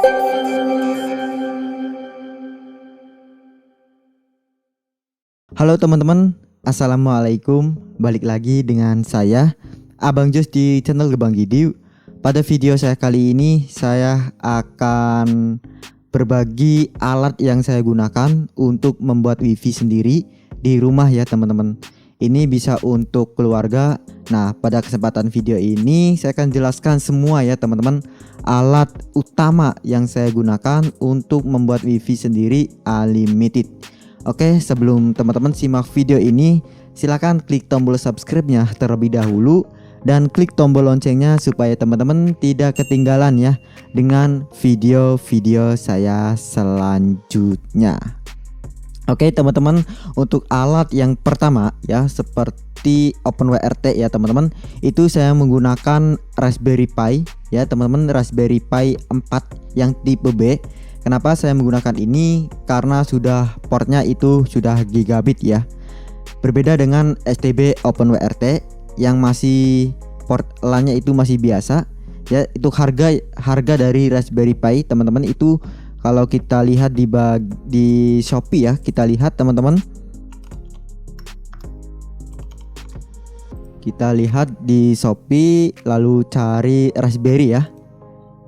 Halo teman-teman, assalamualaikum. Balik lagi dengan saya Abang Jos di channel Gebang Gidiu. Pada video saya kali ini saya akan berbagi alat yang saya gunakan untuk membuat wifi sendiri di rumah ya teman-teman. Ini bisa untuk keluarga. Nah, pada kesempatan video ini saya akan jelaskan semua ya teman-teman, alat utama yang saya gunakan untuk membuat wifi sendiri unlimited. Oke, sebelum teman-teman simak video ini, silakan klik tombol subscribe-nya terlebih dahulu dan klik tombol loncengnya supaya teman-teman tidak ketinggalan ya dengan video-video saya selanjutnya. Oke teman-teman, untuk alat yang pertama ya, seperti OpenWRT ya teman-teman, itu saya menggunakan Raspberry Pi ya teman-teman, Raspberry Pi 4 yang tipe B. Kenapa saya menggunakan ini? Karena sudah portnya itu sudah gigabit ya. Berbeda dengan STB OpenWRT yang masih port LAN-nya itu masih biasa ya. Itu harga dari Raspberry Pi teman-teman, itu kalau kita lihat di Shopee ya, kita lihat teman-teman. Kita lihat di Shopee lalu cari Raspberry ya.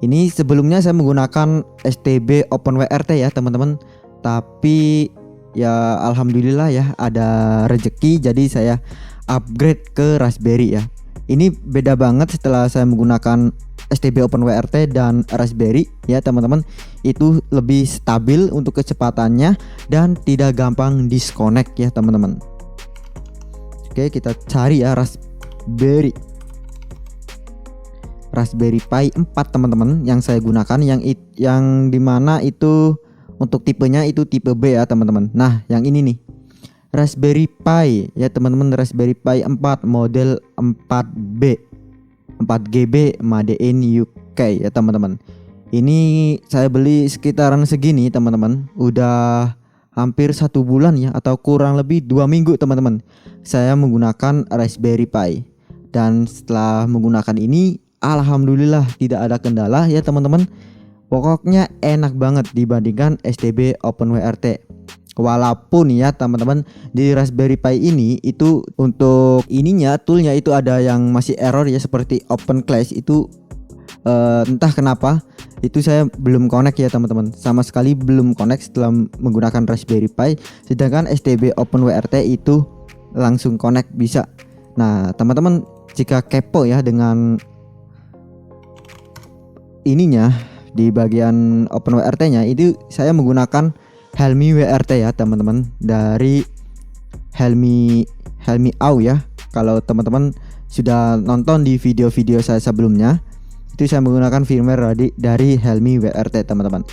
Ini sebelumnya saya menggunakan STB OpenWRT ya teman-teman, tapi ya alhamdulillah ya ada rezeki jadi saya upgrade ke Raspberry ya. Ini beda banget setelah saya menggunakan STB OpenWRT dan Raspberry ya teman-teman. Itu lebih stabil untuk kecepatannya dan tidak gampang disconnect ya teman-teman. Oke, kita cari ya Raspberry Pi 4 teman-teman yang saya gunakan, yang dimana itu untuk tipenya itu tipe B ya teman-teman. Nah, yang ini nih Raspberry Pi ya teman-teman, Raspberry Pi 4 model 4B 4GB made in UK ya teman-teman. Ini saya beli sekitaran segini teman-teman, udah hampir 1 bulan ya, atau kurang lebih 2 minggu teman-teman saya menggunakan Raspberry Pi. Dan setelah menggunakan ini alhamdulillah tidak ada kendala ya teman-teman. Pokoknya enak banget dibandingkan STB OpenWRT. Walaupun ya teman-teman, di Raspberry Pi ini itu untuk ininya, toolnya itu ada yang masih error ya, seperti OpenClash itu entah kenapa itu saya belum connect ya teman-teman, sama sekali belum connect setelah menggunakan Raspberry Pi. Sedangkan STB OpenWRT itu langsung connect bisa. Nah teman-teman, jika kepo ya dengan ininya, di bagian OpenWRT-nya itu saya menggunakan Helmi WRT ya teman-teman, dari Helmi Au ya. Kalau teman-teman sudah nonton di video-video saya sebelumnya, itu saya menggunakan firmware dari Helmi WRT teman-teman.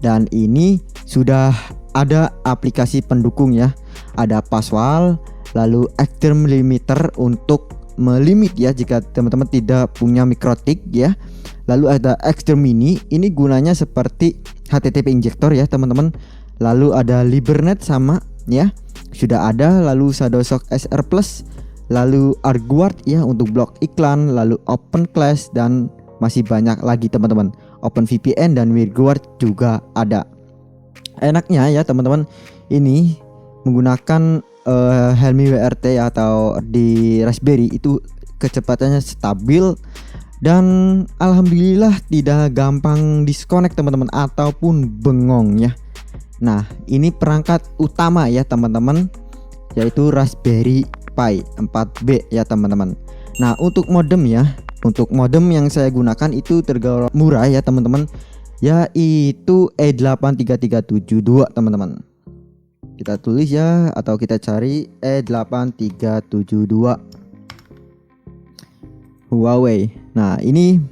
Dan ini sudah ada aplikasi pendukung ya, ada Passwall, lalu Extreme Limiter untuk melimit ya jika teman-teman tidak punya MikroTik ya. Lalu ada Extreme Mini, ini gunanya seperti HTTP injector ya teman-teman. Lalu ada Libernet sama ya, sudah ada. Lalu Shadowsock SR Plus, lalu Artguard ya untuk blok iklan, lalu OpenClash, dan masih banyak lagi teman-teman. OpenVPN dan WireGuard juga ada. Enaknya ya teman-teman, ini menggunakan Helmi WRT atau di Raspberry itu kecepatannya stabil dan alhamdulillah tidak gampang disconnect teman-teman ataupun bengong ya. Nah, ini perangkat utama ya teman-teman, yaitu Raspberry Pi 4B ya teman-teman. Nah, untuk modem ya, untuk modem yang saya gunakan itu tergolong murah ya teman-teman, yaitu E83372 teman-teman. Kita tulis ya, atau kita cari E83372 Huawei. Nah, ini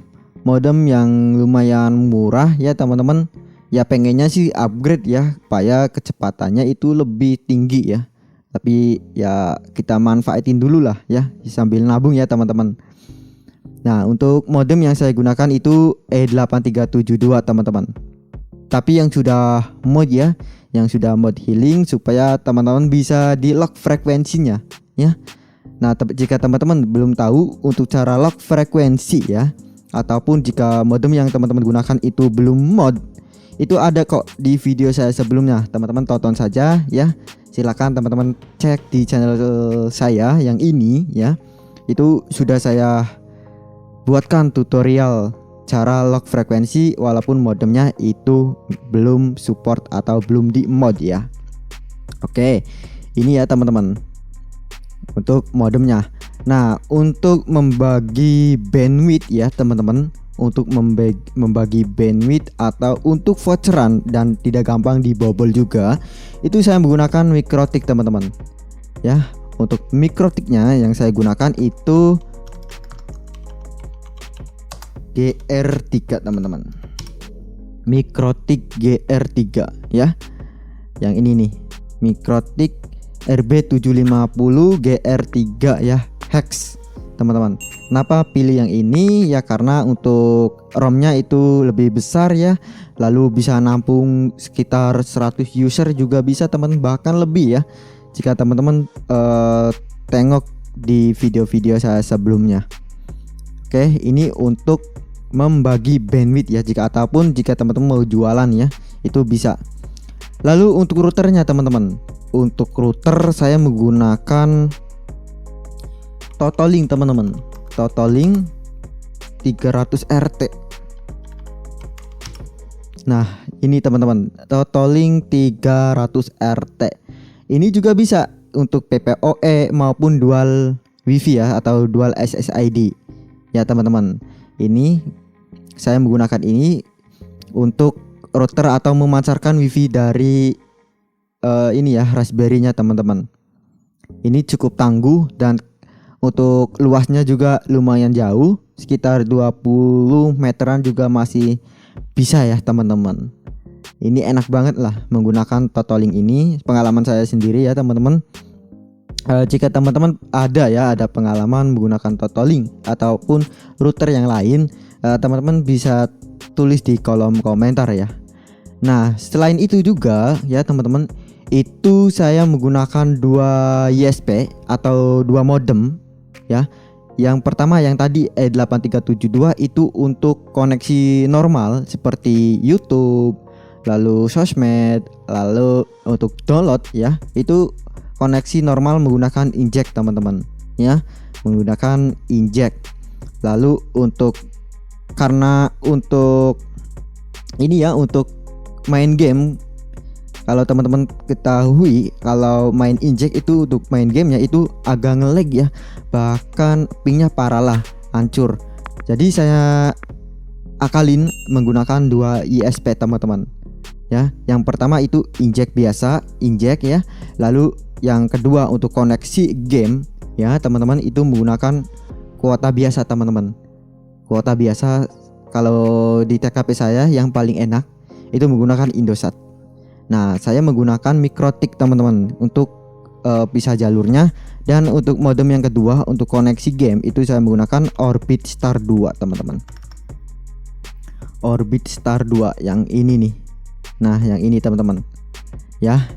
modem yang lumayan murah ya teman-teman. Ya pengennya sih upgrade ya, supaya kecepatannya itu lebih tinggi ya. Tapi ya kita manfaatin dulu lah ya, sambil nabung ya teman-teman. Nah, untuk modem yang saya gunakan itu E8372 teman-teman. Tapi yang sudah mod ya, yang sudah mod healing, supaya teman-teman bisa di lock frekuensinya ya. Nah, jika teman-teman belum tahu untuk cara lock frekuensi ya, ataupun jika modem yang teman-teman gunakan itu belum mod, itu ada kok di video saya sebelumnya. Teman-teman tonton saja ya. Silakan teman-teman cek di channel saya yang ini ya. Itu sudah saya buatkan tutorial cara lock frekuensi walaupun modemnya itu belum support atau belum di mod ya. Oke, ini ya teman-teman untuk modemnya. Nah, untuk membagi bandwidth ya teman-teman, untuk membagi bandwidth atau untuk voucheran dan tidak gampang dibobol juga, itu saya menggunakan Mikrotik teman-teman. Ya, untuk Mikrotiknya yang saya gunakan itu GR3 teman-teman. Mikrotik GR3 ya. Yang ini nih, Mikrotik RB750 GR3 ya, hex teman-teman. Kenapa pilih yang ini? Ya karena untuk ROM-nya itu lebih besar ya. Lalu bisa nampung sekitar 100 user juga bisa teman, bahkan lebih ya. Jika teman-teman tengok di video-video saya sebelumnya. Oke, ini untuk membagi bandwidth ya, jika teman-teman mau jualan ya, itu bisa. Lalu untuk routernya teman-teman, untuk router saya menggunakan Totolink teman-teman, Totolink 300 RT. Nah ini teman-teman, Totolink 300 RT ini juga bisa untuk PPOE maupun dual WiFi ya, atau dual SSID ya teman-teman. Ini saya menggunakan ini untuk router atau memancarkan WiFi dari ini ya, Raspberry-nya teman-teman. Ini cukup tangguh dan untuk luasnya juga lumayan jauh, sekitar 20 meteran juga masih bisa ya teman-teman. Ini enak banget lah menggunakan Totolink ini. Pengalaman saya sendiri ya teman-teman. Jika teman-teman ada pengalaman menggunakan Totolink ataupun router yang lain, teman-teman bisa tulis di kolom komentar ya. Nah selain itu juga ya teman-teman, itu saya menggunakan 2 ISP atau 2 modem ya. Yang pertama yang tadi E8372 itu untuk koneksi normal seperti YouTube, lalu sosmed, lalu untuk download ya, itu koneksi normal menggunakan injek teman-teman ya, menggunakan injek. Lalu untuk ini ya, untuk main game, kalau teman-teman ketahui kalau main injek itu untuk main gamenya itu agak nge-lag ya, bahkan pingnya parah lah, hancur. Jadi saya akalin menggunakan 2 ISP teman-teman ya. Yang pertama itu injek biasa, injek ya. Lalu yang kedua untuk koneksi game ya teman-teman, itu menggunakan kuota biasa teman-teman. Kuota biasa kalau di TKP saya yang paling enak itu menggunakan Indosat. Nah saya menggunakan Mikrotik teman-teman untuk pisah jalurnya. Dan untuk modem yang kedua untuk koneksi game itu saya menggunakan Orbit Star 2 teman-teman. Orbit Star 2 yang ini nih. Nah yang ini teman-teman ya.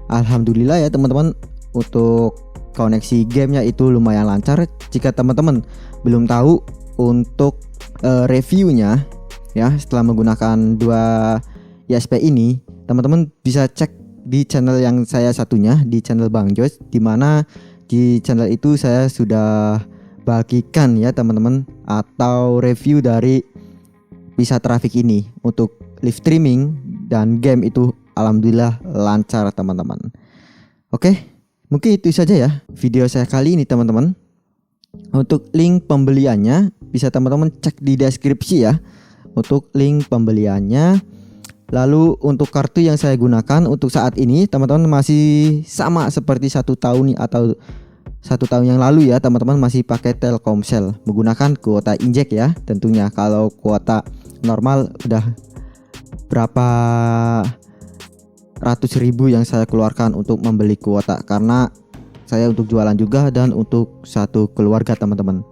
Alhamdulillah ya teman-teman, untuk koneksi gamenya itu lumayan lancar. Jika teman-teman belum tahu untuk reviewnya ya setelah menggunakan 2 ISP ini, teman-teman bisa cek di channel yang saya satunya, di channel Bang Jos, dimana di channel itu saya sudah bagikan ya teman-teman, atau review dari pisah traffic ini untuk live streaming dan game itu alhamdulillah lancar teman-teman. Oke, mungkin itu saja ya video saya kali ini teman-teman. Untuk link pembeliannya bisa teman-teman cek di deskripsi ya, untuk link pembeliannya. Lalu untuk kartu yang saya gunakan untuk saat ini teman-teman masih sama seperti 1 tahun atau 1 tahun yang lalu ya teman-teman, masih pakai Telkomsel menggunakan kuota injek ya tentunya. Kalau kuota normal udah berapa ratus ribu yang saya keluarkan untuk membeli kuota, karena saya untuk jualan juga dan untuk satu keluarga teman-teman.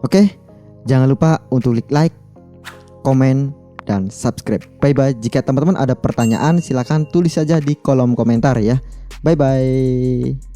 Oke, jangan lupa untuk like, komen, dan subscribe. Bye bye. Jika teman-teman ada pertanyaan silahkan tulis saja di kolom komentar ya. Bye bye.